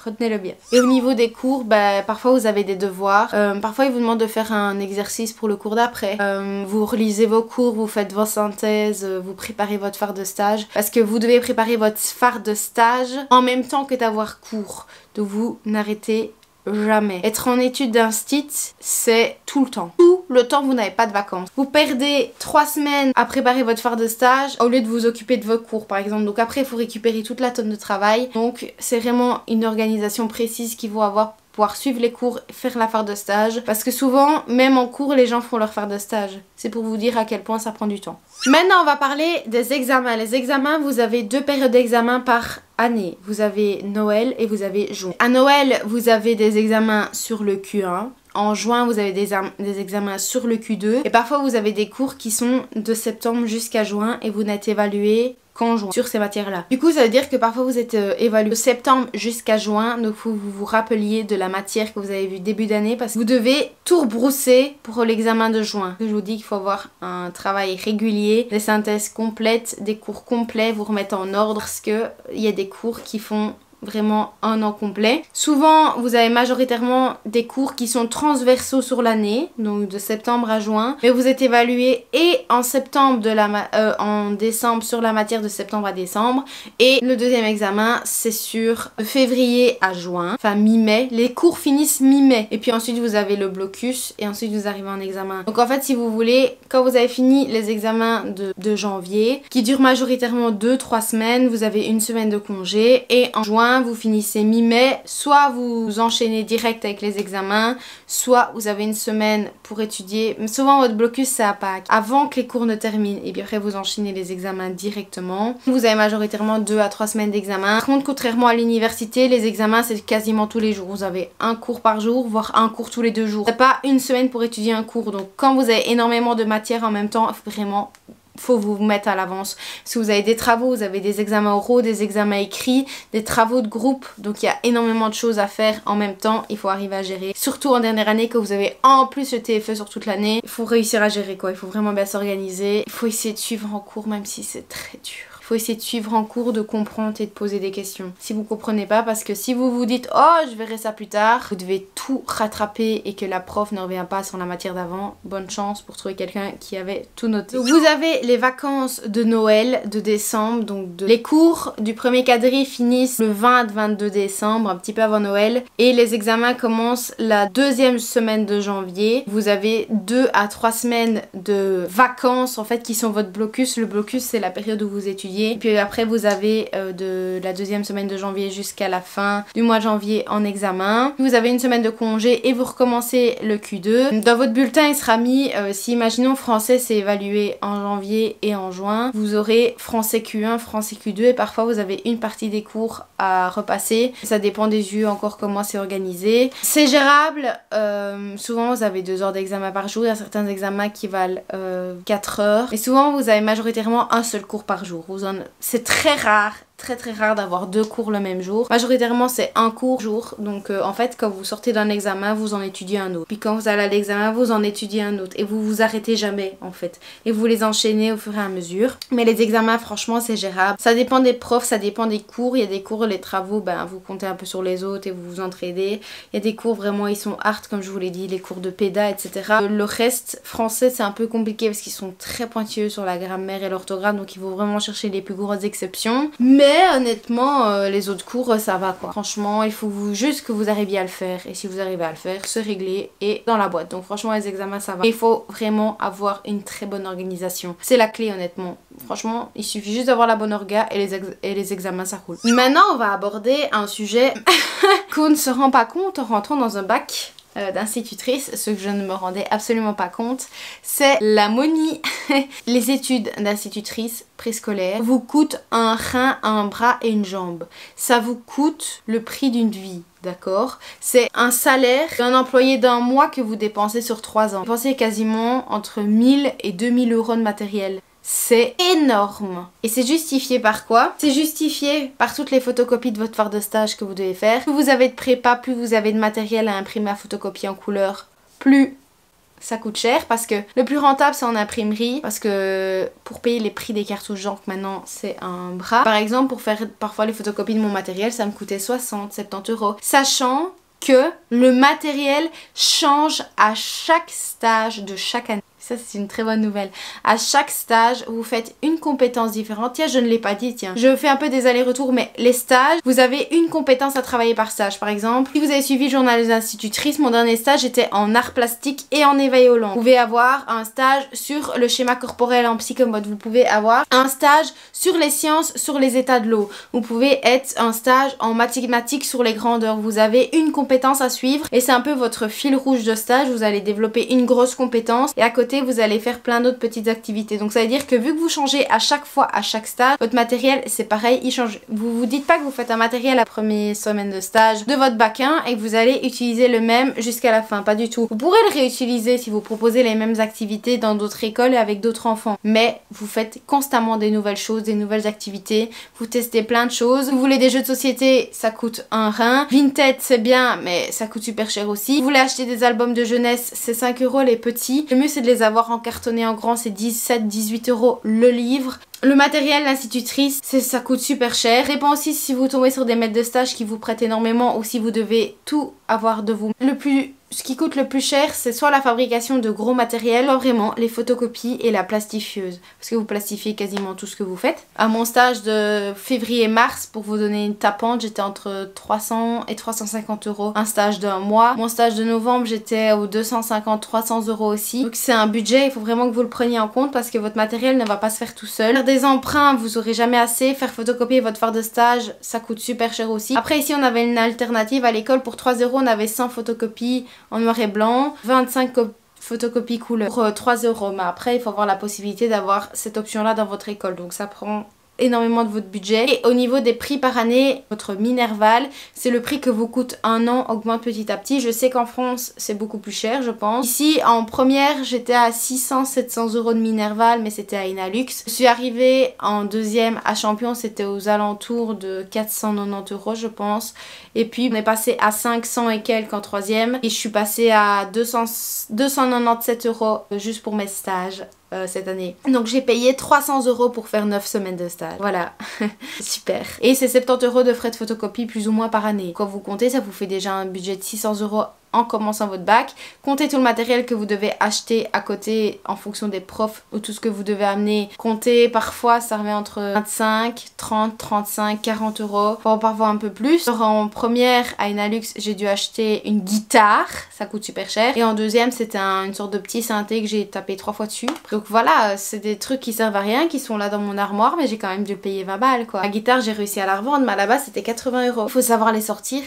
Retenez-le bien. Et au niveau des cours, parfois vous avez des devoirs. Parfois ils vous demandent de faire un exercice pour le cours d'après. Vous relisez vos cours, vous faites vos synthèses, vous préparez votre phare de stage. Parce que vous devez préparer votre phare de stage en même temps que d'avoir cours. Donc vous n'arrêtez jamais. Être en études d'instit, c'est tout le temps. Tout le temps, vous n'avez pas de vacances. Vous perdez 3 semaines à préparer votre phare de stage au lieu de vous occuper de vos cours par exemple. Donc après, il faut récupérer toute la tonne de travail. Donc c'est vraiment une organisation précise qu'il faut avoir pour pouvoir suivre les cours, faire la phare de stage. Parce que souvent, même en cours, les gens font leur phare de stage. C'est pour vous dire à quel point ça prend du temps. Maintenant, on va parler des examens. Les examens, vous avez 2 périodes d'examen par année. Vous avez Noël et vous avez juin. À Noël, vous avez des examens sur le Q1. En juin, vous avez des examens sur le Q2. Et parfois, vous avez des cours qui sont de septembre jusqu'à juin et vous n'êtes évalué qu'en juin sur ces matières-là. Du coup, ça veut dire que parfois, vous êtes évalué de septembre jusqu'à juin. Donc, vous vous rappeliez de la matière que vous avez vue début d'année parce que vous devez tout rebrousser pour l'examen de juin. Je vous dis qu'il faut avoir un travail régulier, des synthèses complètes, des cours complets, vous remettre en ordre parce qu'il y a des cours qui font vraiment un an complet. Souvent, vous avez majoritairement des cours qui sont transversaux sur l'année, donc de septembre à juin, mais vous êtes évalué et en septembre en décembre sur la matière de septembre à décembre, et le deuxième examen c'est sur février à juin, enfin mi-mai. Les cours finissent mi-mai et puis ensuite vous avez le blocus et ensuite vous arrivez en examen. Donc en fait, si vous voulez, quand vous avez fini les examens de janvier qui durent majoritairement 2-3 semaines, vous avez une semaine de congé et en juin vous finissez mi-mai, soit vous enchaînez direct avec les examens, soit vous avez une semaine pour étudier. Souvent votre blocus c'est à Pâques, avant que les cours ne terminent, et puis après vous enchaînez les examens directement. Vous avez majoritairement 2 à 3 semaines d'examen. Par contre, contrairement à l'université, les examens c'est quasiment tous les jours. Vous avez un cours par jour, voire un cours tous les 2 jours. C'est pas une semaine pour étudier un cours. Donc quand vous avez énormément de matière en même temps, vraiment faut vous mettre à l'avance. Si vous avez des travaux, vous avez des examens oraux, des examens écrits, des travaux de groupe, donc il y a énormément de choses à faire en même temps, il faut arriver à gérer. Surtout en dernière année que vous avez en plus le TFE sur toute l'année, il faut réussir à gérer quoi, il faut vraiment bien s'organiser, il faut essayer de suivre en cours même si c'est très dur. Il faut essayer de suivre en cours, de comprendre et de poser des questions. Si vous comprenez pas, parce que si vous vous dites « Oh, je verrai ça plus tard », vous devez tout rattraper et que la prof ne revient pas sur la matière d'avant. Bonne chance pour trouver quelqu'un qui avait tout noté. Donc, vous avez les vacances de Noël de décembre. Donc les cours du premier quadri finissent le 20-22 décembre, un petit peu avant Noël. Et les examens commencent la 2e semaine de janvier. Vous avez 2 à 3 semaines de vacances en fait qui sont votre blocus. Le blocus c'est la période où vous étudiez. Et puis après vous avez de la 2e semaine de janvier jusqu'à la fin du mois de janvier en examen. Vous avez une semaine de congé et vous recommencez le Q2. Dans votre bulletin il sera mis, si imaginons français c'est évalué en janvier et en juin, vous aurez français Q1, français Q2 et parfois vous avez une partie des cours à repasser. Ça dépend des yeux encore comment c'est organisé. C'est gérable, souvent vous avez 2 heures d'examen par jour, il y a certains examens qui valent 4 heures. Et souvent vous avez majoritairement un seul cours par jour. C'est très rare d'avoir 2 cours le même jour. Majoritairement c'est un cours jour, donc en fait quand vous sortez d'un examen vous en étudiez un autre, puis quand vous allez à l'examen vous en étudiez un autre et vous vous arrêtez jamais en fait et vous les enchaînez au fur et à mesure. Mais les examens franchement c'est gérable, ça dépend des profs, ça dépend des cours. Il y a des cours, les travaux ben vous comptez un peu sur les autres et vous vous entraidez. Il y a des cours vraiment ils sont hard comme je vous l'ai dit, les cours de péda etc. Le reste français c'est un peu compliqué parce qu'ils sont très pointilleux sur la grammaire et l'orthographe, donc il faut vraiment chercher les plus grosses exceptions. Mais honnêtement les autres cours ça va quoi. Franchement il faut juste que vous arriviez à le faire, et si vous arrivez à le faire c'est réglé et dans la boîte. Donc franchement les examens ça va. Il faut vraiment avoir une très bonne organisation, c'est la clé honnêtement. Franchement il suffit juste d'avoir la bonne orga et les examens ça roule. Maintenant on va aborder un sujet qu'on ne se rend pas compte en rentrant dans un bac d'institutrice, ce que je ne me rendais absolument pas compte, c'est la monie. Les études d'institutrice préscolaire vous coûtent un rein, un bras et une jambe. Ça vous coûte le prix d'une vie. D'accord? C'est un salaire d'un employé d'un mois que vous dépensez sur 3 ans. Vous dépensez quasiment entre 1000 et 2000 euros de matériel. C'est énorme. Et c'est justifié par quoi? C'est justifié par toutes les photocopies de votre phare de stage que vous devez faire. Plus vous avez de prépa, plus vous avez de matériel à imprimer à photocopier en couleur, plus ça coûte cher, parce que le plus rentable c'est en imprimerie, parce que pour payer les prix des cartouches junk maintenant c'est un bras. Par exemple pour faire parfois les photocopies de mon matériel ça me coûtait 60-70 euros. Sachant que le matériel change à chaque stage de chaque année. Ça c'est une très bonne nouvelle. À chaque stage, vous faites une compétence différente. Tiens, je ne l'ai pas dit, tiens. Je fais un peu des allers-retours, mais les stages, vous avez une compétence à travailler par stage. Par exemple, si vous avez suivi Journal des institutrices, mon dernier stage était en art plastique et en éveil au long. Vous pouvez avoir un stage sur le schéma corporel en psychomote. Vous pouvez avoir un stage sur les sciences, sur les états de l'eau. Vous pouvez être un stage en mathématiques sur les grandeurs. Vous avez une compétence à suivre et c'est un peu votre fil rouge de stage. Vous allez développer une grosse compétence et à côté vous allez faire plein d'autres petites activités. Donc ça veut dire que vu que vous changez à chaque fois, à chaque stage, votre matériel c'est pareil, il change. Vous vous dites pas que vous faites un matériel la première semaine de stage de votre bac 1 et que vous allez utiliser le même jusqu'à la fin, pas du tout. Vous pourrez le réutiliser si vous proposez les mêmes activités dans d'autres écoles et avec d'autres enfants, mais vous faites constamment des nouvelles choses, des nouvelles activités, vous testez plein de choses. Vous voulez des jeux de société, ça coûte un rein. Vinted c'est bien, mais ça coûte super cher aussi. Vous voulez acheter des albums de jeunesse, c'est 5 € les petits. Le mieux c'est de les avoir en cartonné en grand, c'est 17-18 € le livre. Le matériel, l'institutrice, ça coûte super cher. Ça dépend aussi si vous tombez sur des maîtres de stage qui vous prêtent énormément ou si vous devez tout avoir de vous. Ce qui coûte le plus cher, c'est soit la fabrication de gros matériel, soit vraiment les photocopies et la plastifieuse. Parce que vous plastifiez quasiment tout ce que vous faites. À mon stage de février-mars, pour vous donner une tapante, j'étais entre 300 et 350 € un stage d'un mois. Mon stage de novembre, j'étais aux 250-300 € aussi. Donc c'est un budget, il faut vraiment que vous le preniez en compte parce que votre matériel ne va pas se faire tout seul. Faire des emprunts, vous aurez jamais assez. Faire photocopier votre phare de stage, ça coûte super cher aussi. Après ici, on avait une alternative à l'école. Pour 3 €, on avait 100 photocopies en noir et blanc, 25 photocopies couleur pour 3 €. Mais après, il faut avoir la possibilité d'avoir cette option-là dans votre école. Donc ça prend énormément de votre budget. Et au niveau des prix par année, votre Minerval, c'est le prix que vous coûte un an, augmente petit à petit. Je sais qu'en France, c'est beaucoup plus cher, je pense. Ici, en première, j'étais à 600-700 € de Minerval, mais c'était à Inalux. Je suis arrivée en deuxième à Champion, c'était aux alentours de 490 €, je pense. Et puis, on est passé à 500 et quelques en troisième. Et je suis passée à 297 € juste pour mes stages. Cette année. Donc j'ai payé 300 € pour faire 9 semaines de stage. Voilà. Super. Et c'est 70 € de frais de photocopie plus ou moins par année. Quand vous comptez, ça vous fait déjà un budget de 600 € en commençant votre bac. Comptez tout le matériel que vous devez acheter à côté en fonction des profs ou tout ce que vous devez amener. Comptez, parfois ça revient entre 25, 30, 35, 40 €. Parfois un peu plus. En première à Inalux, j'ai dû acheter une guitare. Ça coûte super cher. Et en deuxième, c'était une sorte de petit synthé que j'ai tapé 3 fois dessus. Donc voilà, c'est des trucs qui servent à rien, qui sont là dans mon armoire, mais j'ai quand même dû payer 20 balles quoi. La guitare, j'ai réussi à la revendre, mais à la base c'était 80 €. Il faut savoir les sortir.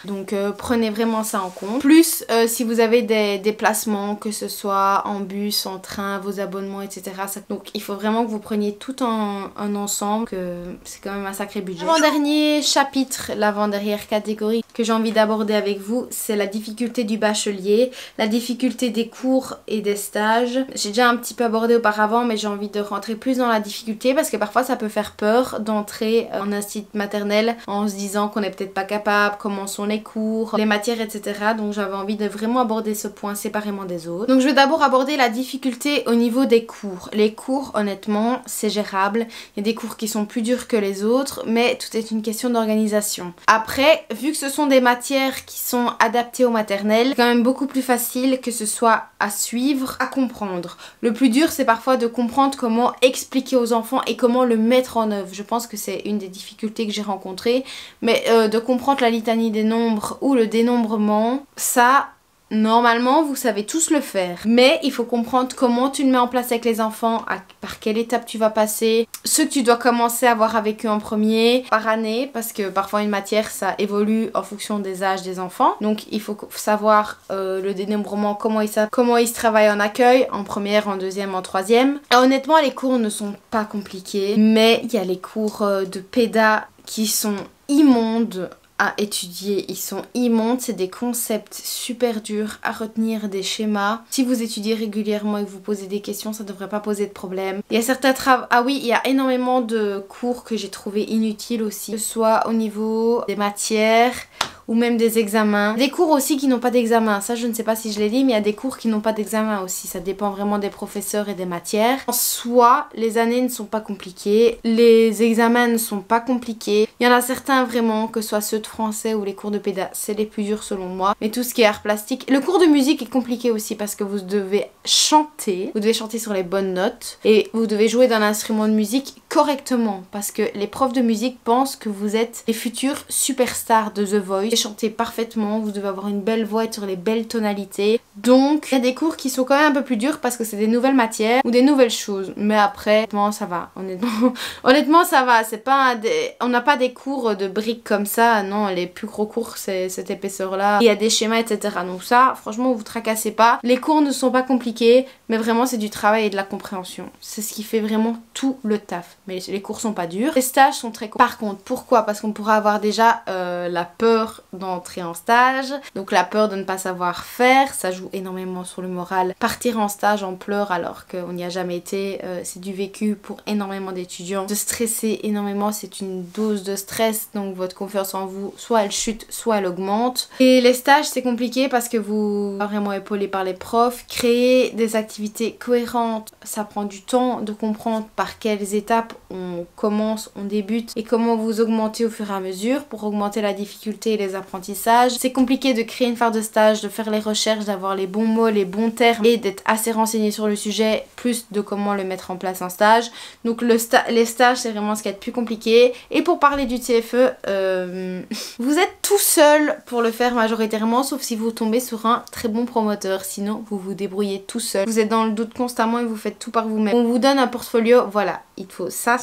Donc prenez vraiment ça en compte. Plus si vous avez des déplacements, que ce soit en bus, en train, vos abonnements, etc. Donc il faut vraiment que vous preniez tout en un ensemble, que c'est quand même un sacré budget. L'avant-dernier chapitre, l'avant-dernière catégorie que j'ai envie d'aborder avec vous, c'est la difficulté du bachelier, la difficulté des cours et des stages. J'ai déjà un petit peu abordé auparavant, mais j'ai envie de rentrer plus dans la difficulté parce que parfois ça peut faire peur d'entrer en institut maternel en se disant qu'on n'est peut-être pas capable, comment sont les cours, les matières, etc. Donc j'avais envie de vraiment aborder ce point séparément des autres. Donc je vais d'abord aborder la difficulté au niveau des cours. Les cours, honnêtement, c'est gérable. Il y a des cours qui sont plus durs que les autres, mais tout est une question d'organisation. Après, vu que ce sont des matières qui sont adaptées au maternel, c'est quand même beaucoup plus facile que ce soit à suivre, à comprendre. Le plus dur, c'est parfois de comprendre comment expliquer aux enfants et comment le mettre en œuvre. Je pense que c'est une des difficultés que j'ai rencontrées, mais de comprendre la litanie des nombres ou le dénombrement, ça, normalement, vous savez tous le faire. Mais il faut comprendre comment tu le mets en place avec les enfants, par quelle étape tu vas passer, ce que tu dois commencer à voir avec eux en premier, par année, parce que parfois une matière, ça évolue en fonction des âges des enfants. Donc il faut savoir le dénombrement, comment il se travaille en accueil, en première, en deuxième, en troisième. Et honnêtement, les cours ne sont pas compliqués, mais il y a les cours de péda qui sont immondes à étudier, ils sont immondes, c'est des concepts super durs à retenir, des schémas. Si vous étudiez régulièrement et que vous posez des questions, ça ne devrait pas poser de problème. Il y a certains travaux, ah oui, il y a énormément de cours que j'ai trouvé inutiles aussi, que ce soit au niveau des matières ou même des examens. Des cours aussi qui n'ont pas d'examen, ça je ne sais pas si je l'ai dit, mais il y a des cours qui n'ont pas d'examen aussi, ça dépend vraiment des professeurs et des matières. En soi, les années ne sont pas compliquées, les examens ne sont pas compliqués. Il y en a certains vraiment, que ce soit ceux de français ou les cours de péda, c'est les plus durs selon moi. Mais tout ce qui est art plastique, le cours de musique est compliqué aussi parce que vous devez chanter sur les bonnes notes et vous devez jouer d'un instrument de musique correctement parce que les profs de musique pensent que vous êtes les futurs superstars de The Voice et chantez parfaitement, vous devez avoir une belle voix, être sur les belles tonalités. Donc il y a des cours qui sont quand même un peu plus durs parce que c'est des nouvelles matières ou des nouvelles choses, mais après honnêtement ça va, honnêtement ça va, c'est pas on n'a pas des cours de briques comme ça, non, les plus gros cours c'est cette épaisseur là, il y a des schémas etc, donc ça franchement vous tracassez pas, les cours ne sont pas compliqués mais vraiment c'est du travail et de la compréhension, c'est ce qui fait vraiment tout le taf, mais les cours sont pas durs, les stages sont très courts. Par contre pourquoi? Parce qu'on pourra avoir déjà la peur d'entrer en stage, donc la peur de ne pas savoir faire, ça joue énormément sur le moral. Partir en stage en pleurs alors qu'on n'y a jamais été, c'est du vécu pour énormément d'étudiants. De stresser énormément, c'est une dose de stress, donc votre confiance en vous, soit elle chute, soit elle augmente. Et les stages c'est compliqué parce que vous êtes vraiment épaulé par les profs, créer des activités cohérentes, ça prend du temps de comprendre par quelles étapes on commence, on débute et comment vous augmentez au fur et à mesure pour augmenter la difficulté et les apprentissages. C'est compliqué de créer une phare de stage, de faire les recherches, d'avoir les bons mots, les bons termes et d'être assez renseigné sur le sujet, plus de comment le mettre en place en stage. Donc les stages c'est vraiment ce qui est le plus compliqué. Et pour parler du TFE, vous êtes tout seul pour le faire majoritairement, sauf si vous tombez sur un très bon promoteur, sinon vous vous débrouillez tout seul. Vous êtes dans le doute constamment et vous faites tout par vous-même. On vous donne un portfolio, voilà, il te faut ça,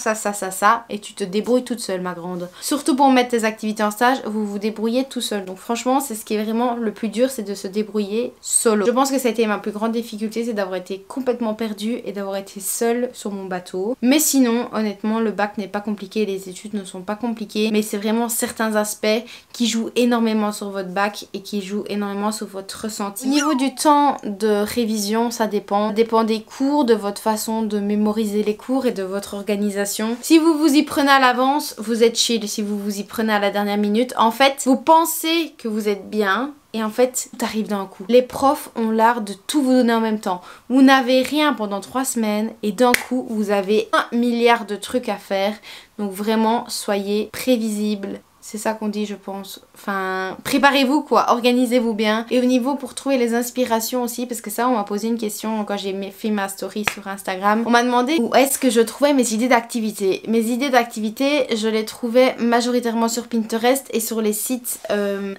et tu te débrouilles toute seule ma grande. Surtout pour mettre tes activités en stage, vous vous débrouillez tout seul. Donc franchement c'est ce qui est vraiment le plus dur, c'est de se débrouiller solo. Je pense que ça a été ma plus grande difficulté, c'est d'avoir été complètement perdue et d'avoir été seule sur mon bateau. Mais sinon honnêtement le bac n'est pas compliqué, les études ne sont pas compliquées, mais c'est vraiment certains aspects qui jouent énormément sur votre bac et qui jouent énormément sur votre ressenti. Au niveau du temps de révision, ça dépend des cours, de votre façon de mémoriser les cours et de votre organisation. Si vous vous y prenez à l'avance, vous êtes chill. Si vous vous y prenez à la dernière minute, en fait vous pensez que vous êtes bien et en fait tout arrive d'un coup. Les profs ont l'art de tout vous donner en même temps. Vous n'avez rien pendant 3 semaines et d'un coup vous avez 1 milliard de trucs à faire. Donc vraiment soyez prévisible. C'est ça qu'on dit je pense. Enfin, préparez-vous quoi, organisez-vous bien. Et au niveau pour trouver les inspirations aussi, parce que ça on m'a posé une question quand j'ai fait ma story sur Instagram. On m'a demandé où est-ce que je trouvais mes idées d'activité. Mes idées d'activité, je les trouvais majoritairement sur Pinterest et sur les sites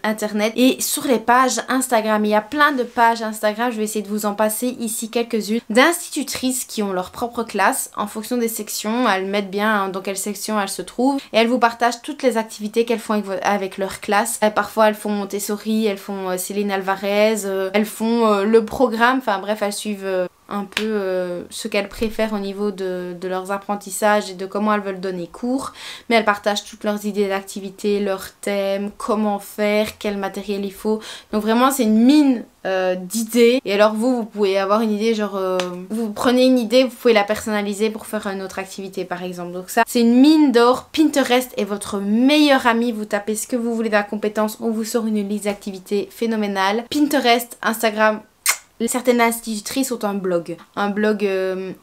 internet et sur les pages Instagram. Il y a plein de pages Instagram, je vais essayer de vous en passer ici quelques-unes, d'institutrices qui ont leur propre classe en fonction des sections. Elles mettent bien dans quelle section elles se trouvent et elles vous partagent toutes les activités qu'elles font avec leur classe. Parfois elles font Montessori, elles font Céline Alvarez, elles font le programme, enfin bref elles suivent un peu ce qu'elles préfèrent au niveau de leurs apprentissages et de comment elles veulent donner cours, mais elles partagent toutes leurs idées d'activité, leurs thèmes, comment faire, quel matériel il faut, donc vraiment c'est une mine d'idées. Et alors vous pouvez avoir une idée genre vous prenez une idée, vous pouvez la personnaliser pour faire une autre activité par exemple, donc ça c'est une mine d'or. Pinterest est votre meilleur ami, vous tapez ce que vous voulez dans la compétence, on vous sort une liste d'activités phénoménale. Pinterest, Instagram. Certaines institutrices ont un blog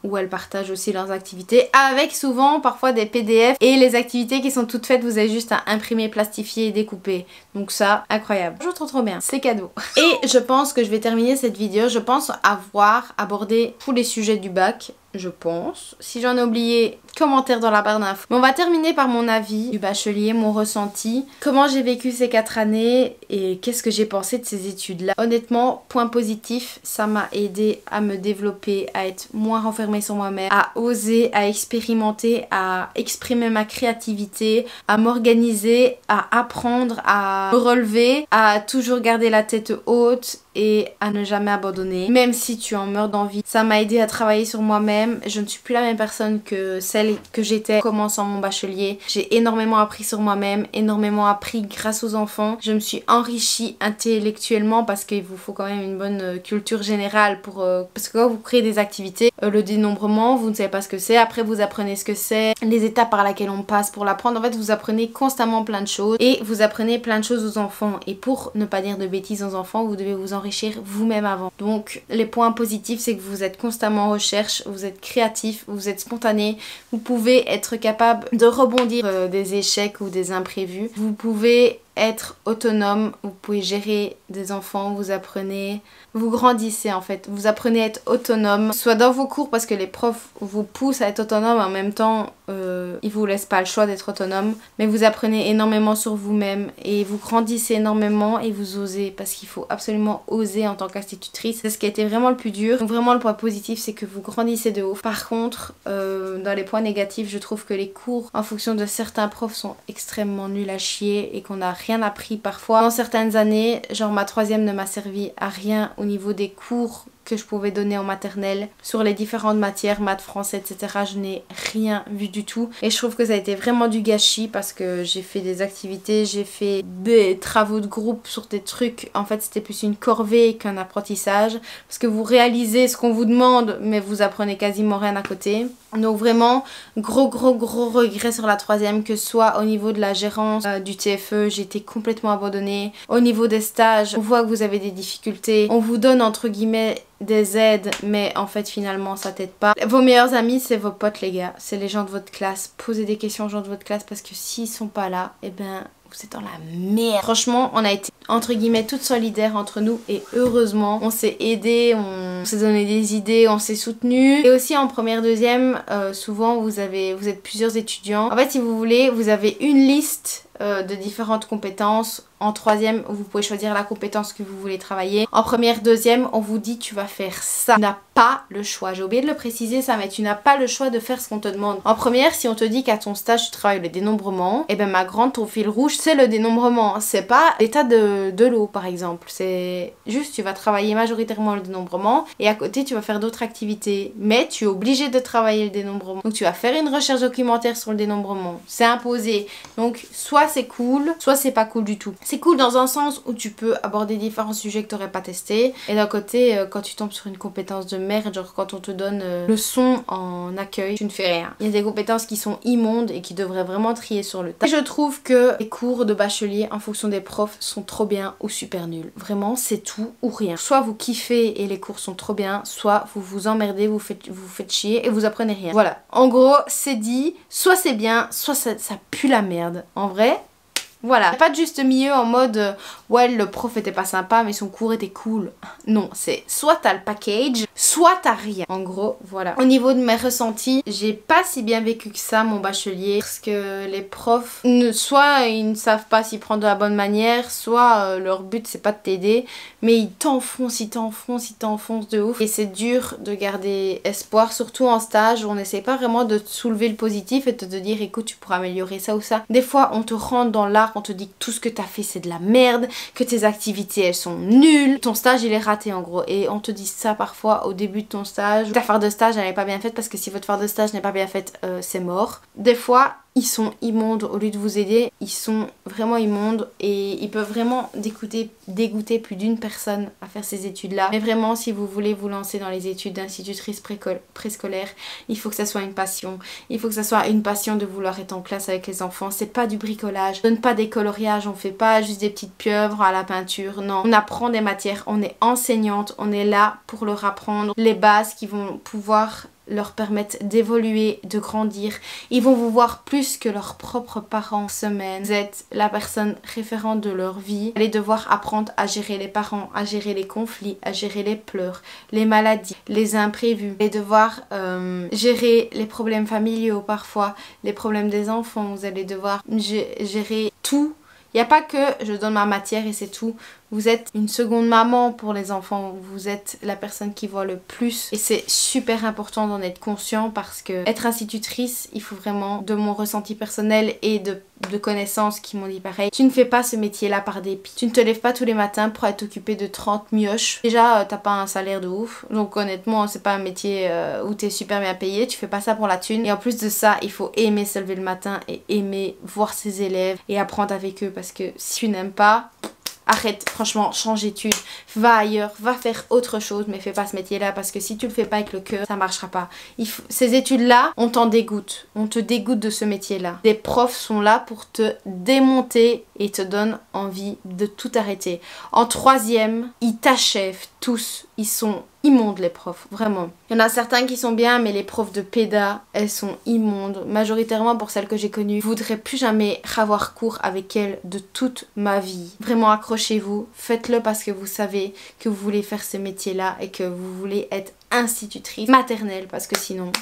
où elles partagent aussi leurs activités avec souvent parfois des PDF et les activités qui sont toutes faites, vous avez juste à imprimer, plastifier et découper. Donc ça, incroyable. Je trouve trop bien, c'est cadeau. Et je pense que je vais terminer cette vidéo, je pense avoir abordé tous les sujets du bac. Je pense. Si j'en ai oublié, commentaire dans la barre d'infos. Mais on va terminer par mon avis du bachelier, mon ressenti, comment j'ai vécu ces 4 années et qu'est-ce que j'ai pensé de ces études-là. Honnêtement, point positif, ça m'a aidé à me développer, à être moins renfermée sur moi-même, à oser, à expérimenter, à exprimer ma créativité, à m'organiser, à apprendre, à me relever, à toujours garder la tête haute et à ne jamais abandonner, même si tu en meurs d'envie. Ça m'a aidé à travailler sur moi-même. Je ne suis plus la même personne que celle celle que j'étais en commençant mon bachelier. J'ai énormément appris sur moi-même, énormément appris grâce aux enfants. Je me suis enrichie intellectuellement parce qu'il vous faut quand même une bonne culture générale pour parce que quand vous créez des activités, le dénombrement, vous ne savez pas ce que c'est. Après, vous apprenez ce que c'est, les étapes par lesquelles on passe pour l'apprendre. En fait, vous apprenez constamment plein de choses et vous apprenez plein de choses aux enfants. Et pour ne pas dire de bêtises aux enfants, vous devez vous enrichir vous-même avant. Donc, les points positifs, c'est que vous êtes constamment en recherche, vous êtes créatif, vous êtes spontané, vous pouvez être capable de rebondir des échecs ou des imprévus. Vous pouvez être autonome, vous pouvez gérer des enfants, vous grandissez en fait, vous apprenez à être autonome, soit dans vos cours parce que les profs vous poussent à être autonome, en même temps ils vous laissent pas le choix d'être autonome, mais vous apprenez énormément sur vous-même et vous grandissez énormément et vous osez, parce qu'il faut absolument oser en tant qu'institutrice, c'est ce qui a été vraiment le plus dur. Donc vraiment le point positif c'est que vous grandissez de ouf. Par contre dans les points négatifs, je trouve que les cours en fonction de certains profs sont extrêmement nuls à chier et qu'on a rien appris parfois. Dans certaines années, genre ma troisième ne m'a servi à rien au niveau des cours que je pouvais donner en maternelle sur les différentes matières, maths, français, etc. Je n'ai rien vu du tout et je trouve que ça a été vraiment du gâchis parce que j'ai fait des activités, j'ai fait des travaux de groupe sur des trucs, en fait c'était plus une corvée qu'un apprentissage parce que vous réalisez ce qu'on vous demande mais vous apprenez quasiment rien à côté. Donc vraiment gros regret sur la troisième, que ce soit au niveau de la gérance du TFE, j'ai été complètement abandonnée. Au niveau des stages, on voit que vous avez des difficultés, on vous donne entre guillemets des aides mais en fait finalement ça t'aide pas. Vos meilleurs amis c'est vos potes les gars, c'est les gens de votre classe. Posez des questions aux gens de votre classe parce que s'ils sont pas là, et ben vous êtes dans la merde. Franchement on a été entre guillemets toutes solidaires entre nous et heureusement on s'est aidés, on s'est donné des idées, on s'est soutenus. Et aussi en première, deuxième, souvent vous êtes plusieurs étudiants. En fait si vous voulez, vous avez une liste de différentes compétences. En troisième, vous pouvez choisir la compétence que vous voulez travailler. En première, deuxième, on vous dit tu vas faire ça. Tu n'as pas le choix. J'ai oublié de le préciser ça, mais tu n'as pas le choix de faire ce qu'on te demande. En première, si on te dit qu'à ton stage tu travailles le dénombrement, et ben ma grande, ton fil rouge c'est le dénombrement. C'est pas l'état de l'eau par exemple. C'est juste tu vas travailler majoritairement le dénombrement et à côté tu vas faire d'autres activités. Mais tu es obligé de travailler le dénombrement. Donc tu vas faire une recherche documentaire sur le dénombrement. C'est imposé. Donc soit c'est cool, soit c'est pas cool du tout. C'est cool dans un sens où tu peux aborder différents sujets que tu n'aurais pas testés. Et d'un côté, quand tu tombes sur une compétence de merde, genre quand on te donne le son en accueil, tu ne fais rien. Il y a des compétences qui sont immondes et qui devraient vraiment trier sur le tas. Et je trouve que les cours de bachelier en fonction des profs sont trop bien ou super nuls. Vraiment, c'est tout ou rien. Soit vous kiffez et les cours sont trop bien, soit vous vous emmerdez, vous faites chier et vous apprenez rien. Voilà. En gros, c'est dit, soit c'est bien, soit ça pue la merde. En vrai, voilà, pas de juste milieu en mode ouais le prof était pas sympa mais son cours était cool. Non, c'est soit t'as le package, soit t'as rien. En gros, voilà. Au niveau de mes ressentis, j'ai pas si bien vécu que ça mon bachelier parce que les profs, soit ils ne savent pas s'y prendre de la bonne manière, soit leur but c'est pas de t'aider, mais ils t'enfoncent de ouf. Et c'est dur de garder espoir, surtout en stage où on n'essaie pas vraiment de te soulever le positif et de te dire écoute tu pourras améliorer ça ou ça. Des fois on te rentre dans l'art, on te dit que tout ce que t'as fait c'est de la merde, que tes activités elles sont nulles, ton stage il est raté en gros. Et on te dit ça parfois au début de ton stage, ta phare de stage elle n'est pas bien faite parce que si votre phare de stage n'est pas bien faite c'est mort. Des fois ils sont immondes, au lieu de vous aider, ils sont vraiment immondes et ils peuvent vraiment dégoûter plus d'une personne à faire ces études-là. Mais vraiment, si vous voulez vous lancer dans les études d'institutrice préscolaire, il faut que ça soit une passion. Il faut que ça soit une passion de vouloir être en classe avec les enfants. C'est pas du bricolage, on donne pas des coloriages, on fait pas juste des petites pieuvres à la peinture. Non, on apprend des matières, on est enseignante, on est là pour leur apprendre les bases qui vont pouvoir leur permettent d'évoluer, de grandir. Ils vont vous voir plus que leurs propres parents en semaine. Vous êtes la personne référente de leur vie. Vous allez devoir apprendre à gérer les parents, à gérer les conflits, à gérer les pleurs, les maladies, les imprévus. Vous allez devoir gérer les problèmes familiaux parfois, les problèmes des enfants. Vous allez devoir gérer tout. Il n'y a pas que je donne ma matière et c'est tout. Vous êtes une seconde maman pour les enfants, vous êtes la personne qui voit le plus et c'est super important d'en être conscient parce que être institutrice, il faut vraiment, de mon ressenti personnel et de connaissances qui m'ont dit pareil, tu ne fais pas ce métier-là par dépit. Tu ne te lèves pas tous les matins pour être occupé de 30 mioches. Déjà, t'as pas un salaire de ouf, donc honnêtement, c'est pas un métier où t'es super bien payé, tu fais pas ça pour la thune. Et en plus de ça, il faut aimer se lever le matin et aimer voir ses élèves et apprendre avec eux parce que si tu n'aimes pas... Arrête, franchement, change d'études, va ailleurs, va faire autre chose, mais fais pas ce métier-là parce que si tu le fais pas avec le cœur, ça marchera pas. Ces études-là, on t'en dégoûte, on te dégoûte de ce métier-là. Des profs sont là pour te démonter et te donnent envie de tout arrêter. En troisième, ils t'achèvent tous, ils sont immondes les profs, vraiment. Il y en a certains qui sont bien, mais les profs de péda, elles sont immondes. Majoritairement pour celles que j'ai connues, je voudrais plus jamais avoir cours avec elles de toute ma vie. Vraiment accrochez-vous, faites-le parce que vous savez que vous voulez faire ce métier-là et que vous voulez être institutrice maternelle parce que sinon,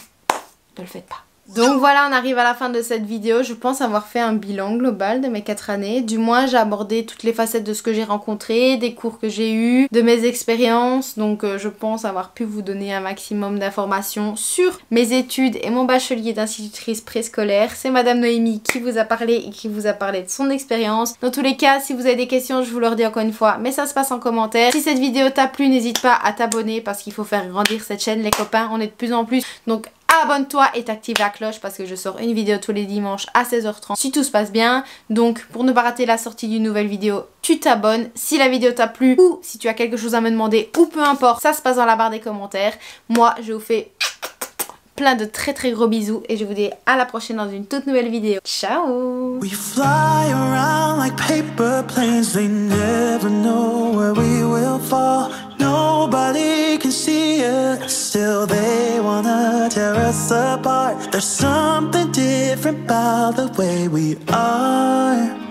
ne le faites pas. Donc voilà, on arrive à la fin de cette vidéo. Je pense avoir fait un bilan global de mes 4 années. Du moins, j'ai abordé toutes les facettes de ce que j'ai rencontré, des cours que j'ai eus, de mes expériences. Donc je pense avoir pu vous donner un maximum d'informations sur mes études et mon bachelier d'institutrice préscolaire. C'est Madame Noémie qui vous a parlé et qui vous a parlé de son expérience. Dans tous les cas, si vous avez des questions, je vous le redis encore une fois, mais ça se passe en commentaire. Si cette vidéo t'a plu, n'hésite pas à t'abonner parce qu'il faut faire grandir cette chaîne, les copains. On est de plus en plus, donc abonne-toi et t'active la cloche parce que je sors une vidéo tous les dimanches à 16h30 si tout se passe bien. Donc pour ne pas rater la sortie d'une nouvelle vidéo, tu t'abonnes. Si la vidéo t'a plu ou si tu as quelque chose à me demander ou peu importe, ça se passe dans la barre des commentaires. Moi je vous fais plein de très gros bisous et je vous dis à la prochaine dans une toute nouvelle vidéo. Ciao. We fly around like paper planes, they never know where we will fall. Nobody can see us, still they wanna tear us apart. There's something different about the way we are.